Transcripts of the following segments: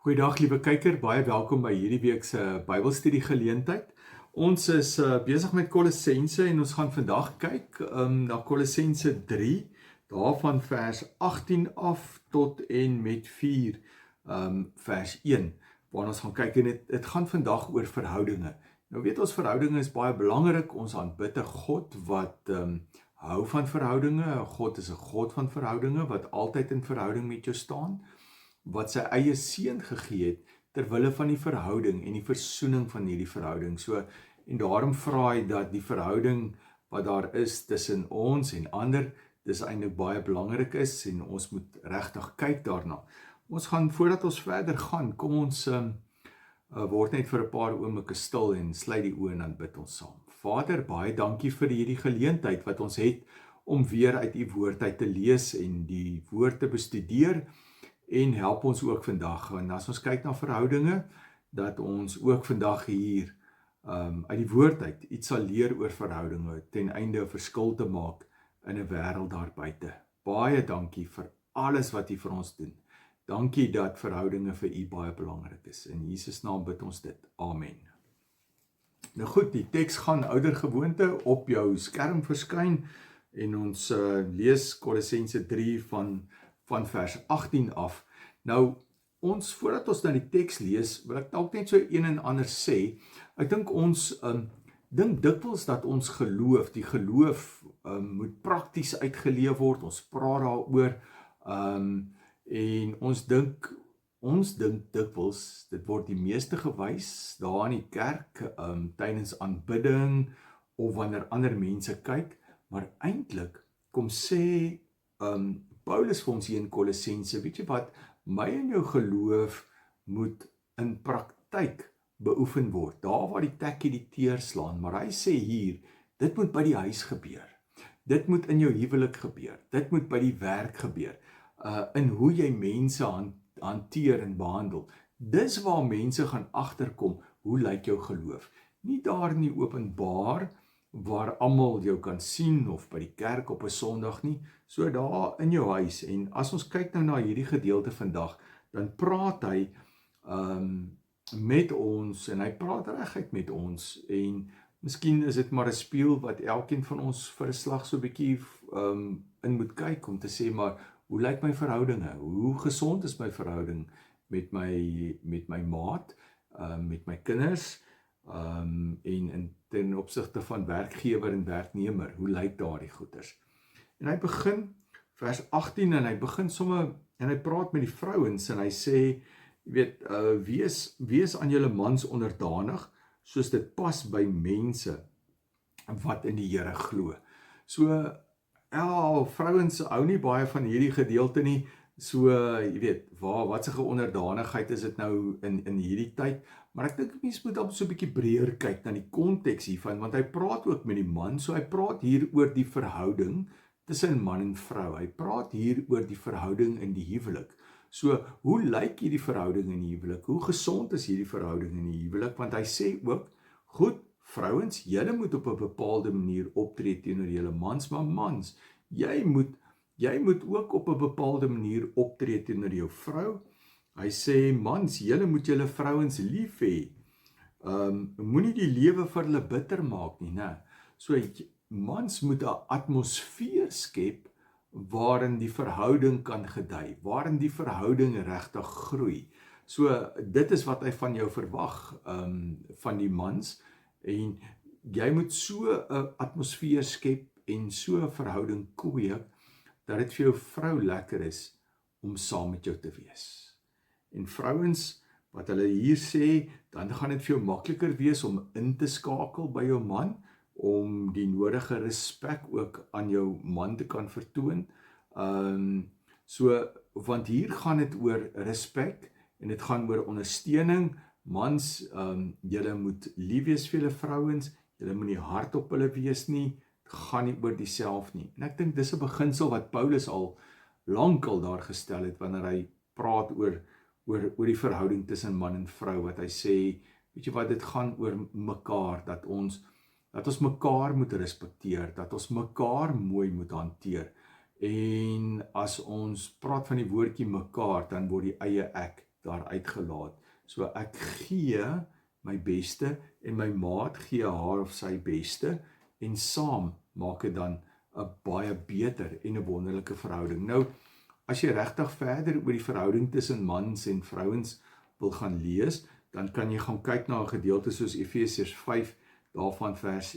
Goeiedag liewe kyker, baie welkom by hierdie week se Bybelstudie geleentheid. Ons is besig met Kolossense en ons gaan vandag kyk na Kolossense 3, daarvan vers 18 af tot en met 4 vers 1, waar ons gaan kyk en dit gaan vandag oor verhoudinge. Nou weet ons verhoudinge is baie belangrik, ons aanbid 'n God wat hou van verhoudinge, God is 'n God van verhoudinge wat altyd in verhouding met jou staan, wat sy eie seun gegee het terwille van die verhouding en die versoening van hierdie verhouding. So, en daarom vra hy dat die verhouding wat daar is tussen ons en ander, dis eintlik baie belangrik is en ons moet regtig kyk daarna. Ons gaan, voordat ons verder gaan, kom ons word net vir 'n paar oomblikke stil en sluit die oë en dan bid ons saam. Vader, baie dankie vir hierdie geleentheid wat ons het om weer uit u woord uit te lees en die woord te bestudeer. En help ons ook vandag, en as ons kyk na verhoudinge, dat ons ook vandag hier uit die woord uit iets sal leer oor verhoudinge, ten einde 'n verskil te maak in 'n wêreld daar buite. Baie dankie vir alles wat u vir ons doen. Dankie dat verhoudinge vir u baie belangrik is. In Jesus naam bid ons dit. Amen. Nou goed, die teks gaan oudergewoonte op jou skerm verskyn, en ons lees Kolossense 3 van vers 18 af. Nou, voordat ons na die teks lees, wil ek dalk net so een en ander sê. Ek dink ons dink dikwels dat ons geloof, die geloof moet prakties uitgeleef word. Ons praat daaroor en ons dink dikwels, dit word die meeste gewys daar in die kerk tydens aanbidding of wanneer ander mense kyk, maar eintlik kom sê Paulus vir ons hier in Kolossense, weet jy wat, my en jou geloof moet in praktyk beoefen word, daar waar die tekkie die teer slaan, maar hy sê hier, dit moet by die huis gebeur, dit moet in jou huwelik gebeur, dit moet by die werk gebeur, in hoe jy mense hanteer en behandel, dis waar mense gaan agterkom, hoe lyk jou geloof, nie daar in die openbaar, waar almal jou kan sien, of by die kerk op 'n Sondag nie, so daar in jou huis. En as ons kyk nou na hierdie gedeelte vandag, dan praat hy met ons, en hy praat reguit met ons, en miskien is dit maar 'n spieël wat elkeen van ons vir 'n slag so 'n bietjie in moet kyk, om te sê, maar hoe lyk my verhoudinge? Hoe gesond is my verhouding met my maat, met my kinders, en ten opsigte van werkgewer en werknemer, hoe lyk daardie goeders? En hy begin, vers 18, en hy begin en hy praat met die vrouens, en hy sê, jy weet, wees aan julle mans onderdanig, soos dit pas by mense, wat in die Here glo. So, vrouens hou nie baie van hierdie gedeelte nie, so, jy weet, wat se onderdanigheid is dit nou in hierdie tyd, maar ek dink mens moet dan so 'n bietjie breër kyk na die konteks hiervan, want hy praat ook met die man, so hy praat hier oor die verhouding tussen man en vrou, hy praat hier oor die verhouding in die huwelik. So, hoe lyk hierdie verhouding in die huwelik? Hoe gesond is hierdie verhouding in die huwelik? Want hy sê ook, goed, vrouens, julle moet op 'n bepaalde manier optree teenoor julle mans, maar mans, jy moet ook op 'n bepaalde manier optree teenoor jou vrou. Hy sê, mans, julle moet julle vrouens lief hê. Moenie die lewe vir hulle bitter maak nie, né? So, mans moet 'n atmosfeer skep waarin die verhouding kan gedei, waarin die verhouding regtig groei. So, dit is wat hy van jou verwag, van die mans, en jy moet so 'n atmosfeer skep en so 'n verhouding kweek, dat dit vir jou vrou lekker is om saam met jou te wees. En vrouens, wat hulle hier sê, dan gaan dit vir jou makliker wees om in te skakel by jou man, om die nodige respek ook aan jou man te kan vertoon. So, want hier gaan dit oor respek, en dit gaan oor ondersteuning. Mans, julle moet lief wees vir julle vrouens, julle moet nie hard op hulle wees nie, dit gaan nie oor diself nie. En ek dink dis 'n beginsel wat Paulus al lankal daar gestel het, wanneer hy praat oor die verhouding tussen man en vrou, wat hy sê, weet jy wat, dit gaan oor mekaar, dat ons mekaar moet respekteer, dat ons mekaar mooi moet hanteer, en as ons praat van die woordjie mekaar, dan word die eie ek daar uitgelaat. So ek gee my beste en my maat gee haar of sy beste en saam maak dit dan 'n baie beter en 'n wonderlike verhouding. Nou, as jy regtig verder oor die verhouding tussen mans en vrouens wil gaan lees, dan kan jy gaan kyk na 'n gedeelte soos Efesiërs 5, daarvan vers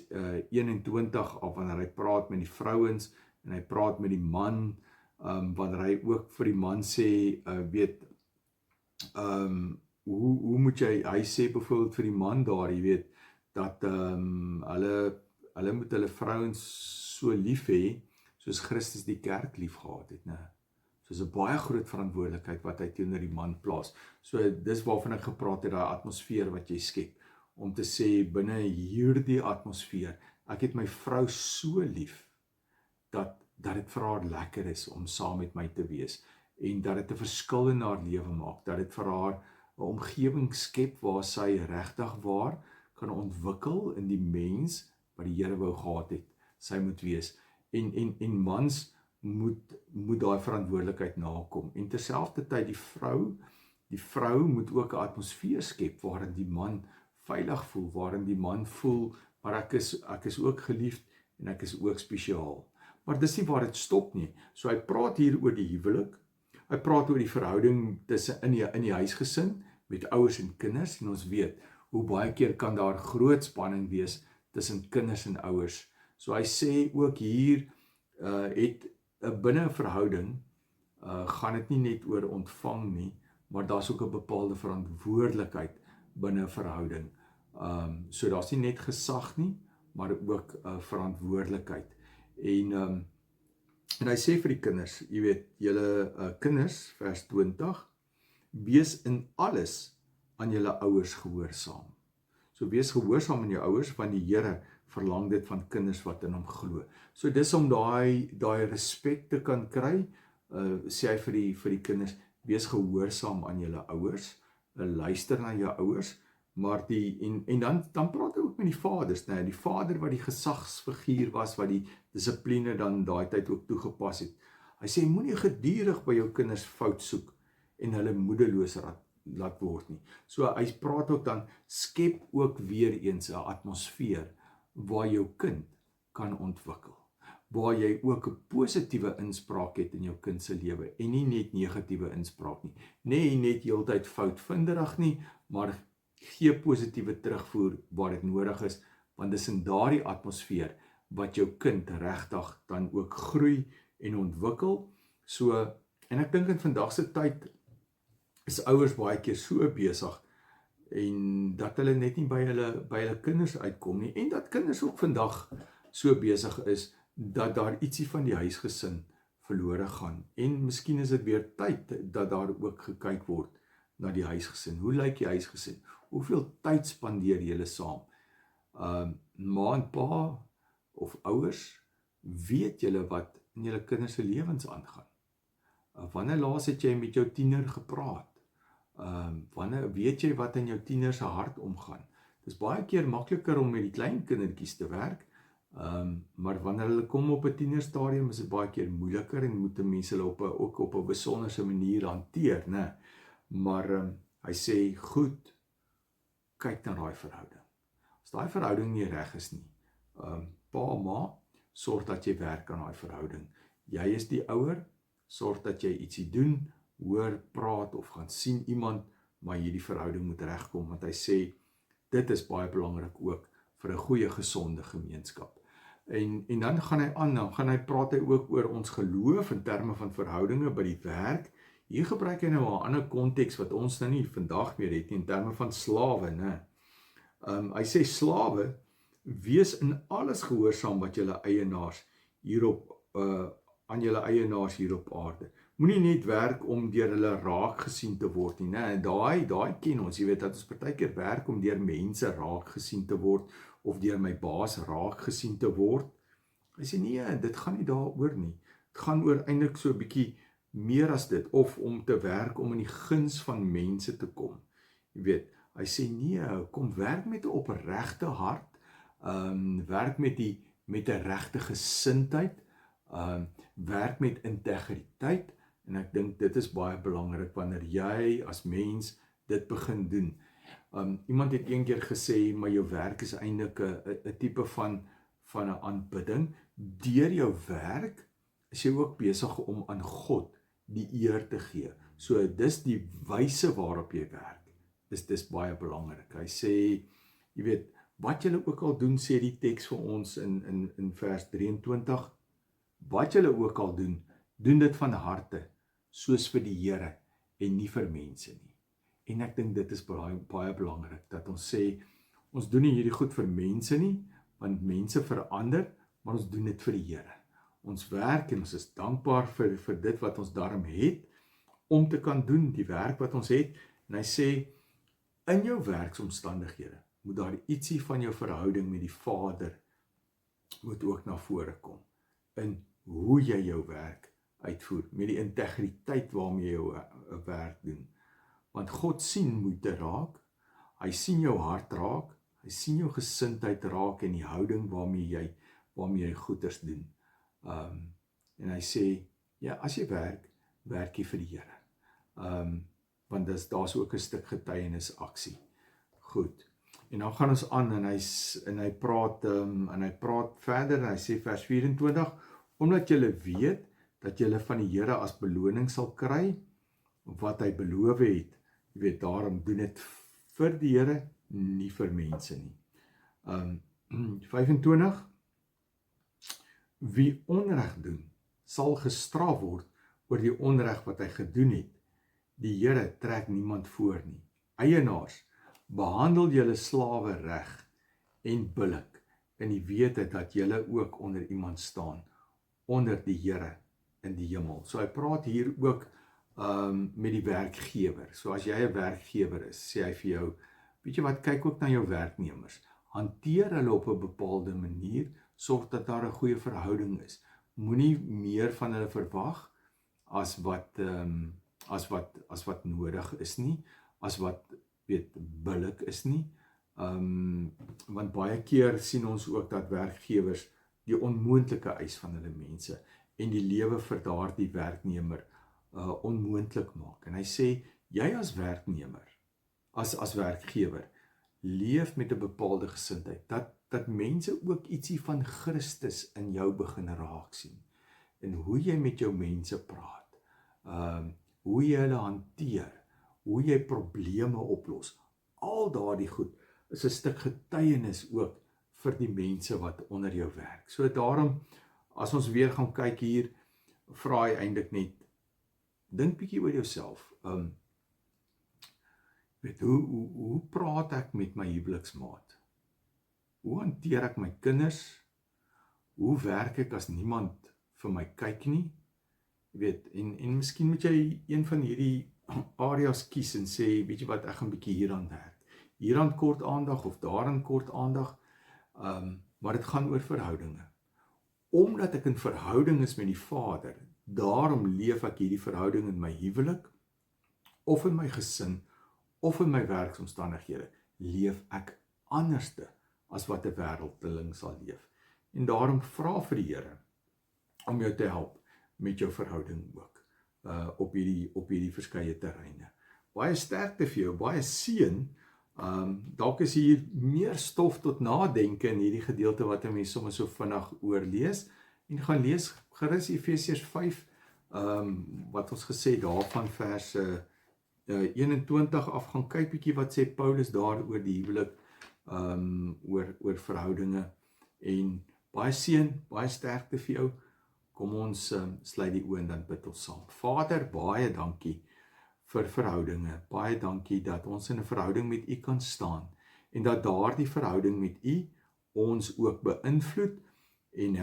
21 af, wanneer hy praat met die vrouens en hy praat met die man, wanneer hy ook vir die man sê, hoe moet hy sê byvoorbeeld vir die man daar, jy weet, dat hulle moet hulle vrouens so lief hê, soos Christus die kerk lief gehad het, né? So is 'n baie groot verantwoordelikheid wat hy teenoor die man plaas. So dis waarvan ek gepraat het, daai atmosfeer wat jy skep, om te sê, binne hierdie atmosfeer, ek het my vrou so lief, dat dit vir haar lekker is om saam met my te wees, en dat dit 'n verskil in haar lewe maak, dat dit vir haar 'n omgewing skep waar sy regtig waar kan ontwikkel in die mens wat die Here wou gehad het, sy moet wees. En mans moet daai verantwoordelikheid nakom. En terselfdertyd die vrou moet ook 'n atmosfeer skep waarin die man veilig voel, waarin die man voel, maar ek is ook geliefd en ek is ook spesiaal. Maar dis nie waar dit stop nie. So hy praat hier oor die huwelik. Hy praat oor die verhouding tussen in die huisgesin met ouers en kinders, en ons weet hoe baie keer kan daar groot spanning wees tussen kinders en ouers. So hy sê ook hier, binne 'n verhouding gaan dit nie net oor ontvang nie, maar daar's ook 'n bepaalde verantwoordelikheid binne 'n verhouding. So daar's nie net gesag nie, maar ook 'n verantwoordelikheid. En hy sê vir die kinders, jy weet, julle kinders, vers 20, wees in alles aan julle ouers gehoorsaam. So wees gehoorsaam aan jou ouers, want die Here verlang dit van kinders wat in hom glo. So dis om daai respek te kan kry, sê hy vir die kinders, wees gehoorsaam aan julle ouers, luister na jou ouers, maar en dan praat hy ook met die vaders, né? Die vader wat die gesagsfiguur was, wat die dissipline dan daai tyd ook toegepas het. Hy sê, moenie gedurig by jou kinders fout soek en hulle moedeloos laat word nie. So hy praat ook dan, skep ook weer eens 'n atmosfeer waar jou kind kan ontwikkel, waar jy ook 'n positiewe inspraak het in jou kind se lewe, en nie net negatiewe inspraak nie. Nee, net heeltyd foutvinderig nie, maar gee positiewe terugvoer waar dit nodig is, want dis in daardie atmosfeer wat jou kind regtig dan ook groei en ontwikkel. So, en ek dink in vandag se tyd is ouers baie keer so besig, en dat hulle net nie by hulle kinders uitkom nie, en dat kinders ook vandag so besig is, dat daar ietsie van die huisgesin verlore gaan, en miskien is dit weer tyd, dat daar ook gekyk word na die huisgesin. Hoe lyk die huisgesin? Hoeveel tyd spandeer julle saam? Ma en pa, of ouers, weet julle wat in julle kinders se lewens aangaan? Wanneer laas het jy met jou tiener gepraat? Wanneer weet jy wat in jou tiener se hart omgaan? Dis baie keer makliker om met die klein kindertjies te werk, maar wanneer hulle kom op 'n tienerstadium is dit baie keer moeiliker, en moet mense hulle ook op 'n besonderse manier hanteer, né? Maar hy sê, goed, kyk na daai verhouding. As daai verhouding nie reg is nie, pa, ma, sorg dat jy werk aan daai verhouding. Jy is die ouer, sorg dat jy ietsie doen, hoor, praat of gaan sien iemand, maar hierdie verhouding moet regkom, want hy sê, dit is baie belangrik ook vir 'n goeie, gesonde gemeenskap. En dan gaan hy aan, praat hy ook oor ons geloof in terme van verhoudinge by die werk. Hier gebruik hy nou 'n ander konteks wat ons nou nie vandag meer het, in terme van slawe, né? Hy sê, slawe, wees in alles gehoorsaam wat julle eienaars aan julle eienaars hier op aarde. Moenie net werk om deur hulle raak gesien te word nie, né? Daai ken ons, jy weet, dat ons partykeer werk om deur mense raak gesien te word, of deur my baas raak gesien te word. Hy sê, nee, dit gaan nie daaroor nie. Dit gaan oor eintlik so 'n bietjie meer as dit, of om te werk om in die guns van mense te kom. Jy weet, hy sê, nee, kom werk met 'n opregte hart, werk met 'n regte gesindheid, werk met integriteit, En ek dink dit is baie belangrik wanneer jy as mens dit begin doen. Iemand het een keer gesê, maar jou werk is eintlik 'n tipe van 'n aanbidding. Deur jou werk is jy ook besig om aan God die eer te gee. So dis die wyse waarop jy werk. Dis baie belangrik. Hy sê, jy weet, wat julle ook al doen, sê die teks vir ons in vers 23, wat julle ook al doen, doen dit van harte, soos vir die Here en nie vir mense nie. En ek dink dit is baie belangrik, dat ons sê, ons doen nie hierdie goed vir mense nie, want mense verander, maar ons doen dit vir die Here. Ons werk en ons is dankbaar vir dit wat ons daarom het, om te kan doen, die werk wat ons het, en hy sê, in jou werksomstandighede, moet daar ietsie van jou verhouding met die Vader, moet ook na vore kom, in hoe jy jou werk uitvoer, met die integriteit waarmee jy jou werk doen. Want God sien moeite raak, hy sien jou hart raak, hy sien jou gesindheid raak en die houding waarmee jy goeders doen. En hy sê, ja, as jy werk jy vir die Here. Want daar's ook 'n stuk getuienis aksie. Goed. En dan gaan ons aan en hy praat verder en hy sê vers 24, omdat julle weet dat julle van die Here as beloning sal kry wat hy beloof het. Jy weet, daarom doen dit vir die Here, nie vir mense nie. 25, wie onreg doen, sal gestraf word oor die onreg wat hy gedoen het. Die Here trek niemand voor nie. Eienaars, behandel julle slawe reg en billik, in die wete dat julle ook onder iemand staan, onder die Here in die hemel. So hy praat hier ook met die werkgewer. So as jy 'n werkgewer is, sê hy vir jou, weet jy wat, kyk ook na jou werknemers. Hanteer hulle op 'n bepaalde manier, sorg dat daar 'n goeie verhouding is. Moenie meer van hulle verwag as wat nodig is nie, as wat billik is nie. Want baie keer sien ons ook dat werkgewers die onmoontlike eis van hulle mense en die lewe vir daardie werknemer onmoontlik maak. En hy sê, jy as werknemer, as werkgewer, leef met 'n bepaalde gesindheid, dat mense ook ietsie van Christus in jou begin raak sien. En hoe jy met jou mense praat, hoe jy hulle hanteer, hoe jy probleme oplos, al daardie goed is 'n stuk getuienis ook vir die mense wat onder jou werk. So daarom, as ons weer gaan kyk hier, vra hy eintlik net, dink bietjie oor jouself. Hoe praat ek met my huweliksmaat? Hoe hanteer ek my kinders? Hoe werk ek as niemand vir my kyk nie? En miskien moet jy een van hierdie areas kies en sê, weet jy wat, ek gaan bietjie hieraan werk. Hieraan kort aandag of daaraan kort aandag, maar dit gaan oor verhoudinge. Omdat ek in verhouding is met die Vader, daarom leef ek hierdie verhouding in my huwelik, of in my gesin, of in my werksomstandighede, leef ek anderste as wat 'n wêreldeling sal leef. En daarom vra vir die Here om jou te help met jou verhouding ook, op hierdie verskeie terreine. Baie sterkte vir jou, baie seën. Dalk is hier meer stof tot nadenke in hierdie gedeelte wat 'n mens sommer so vinnig oorlees, en gaan lees gerus Efesiërs 5, wat ons gesê daarvan vers 21 af, gaan kyk bietjie wat sê Paulus daar oor die huwelik, oor verhoudinge, en baie seën, baie sterkte vir jou. Kom ons sluit die oë en dan bid ons saam. Vader, baie dankie vir verhoudinge, baie dankie dat ons in 'n verhouding met U kan staan, en dat daardie verhouding met U ons ook beïnvloed, en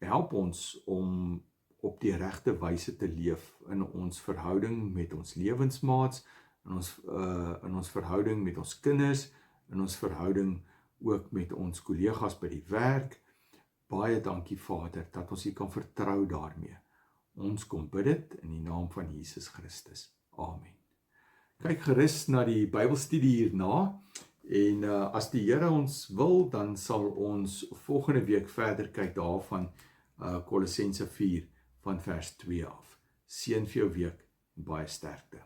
help ons om op die regte wyse te leef in ons verhouding met ons lewensmaats, in ons verhouding met ons kinders, in ons verhouding ook met ons kollegas by die werk. Baie dankie Vader, dat ons U kan vertrou daarmee. Ons kom bid dit in die naam van Jesus Christus. Amen. Kyk gerus na die Bybelstudie hierna, en as die Here ons wil, dan sal ons volgende week verder kyk daarvan, Kolossense 4 van vers 2 af. Seën vir jou week en baie sterkte.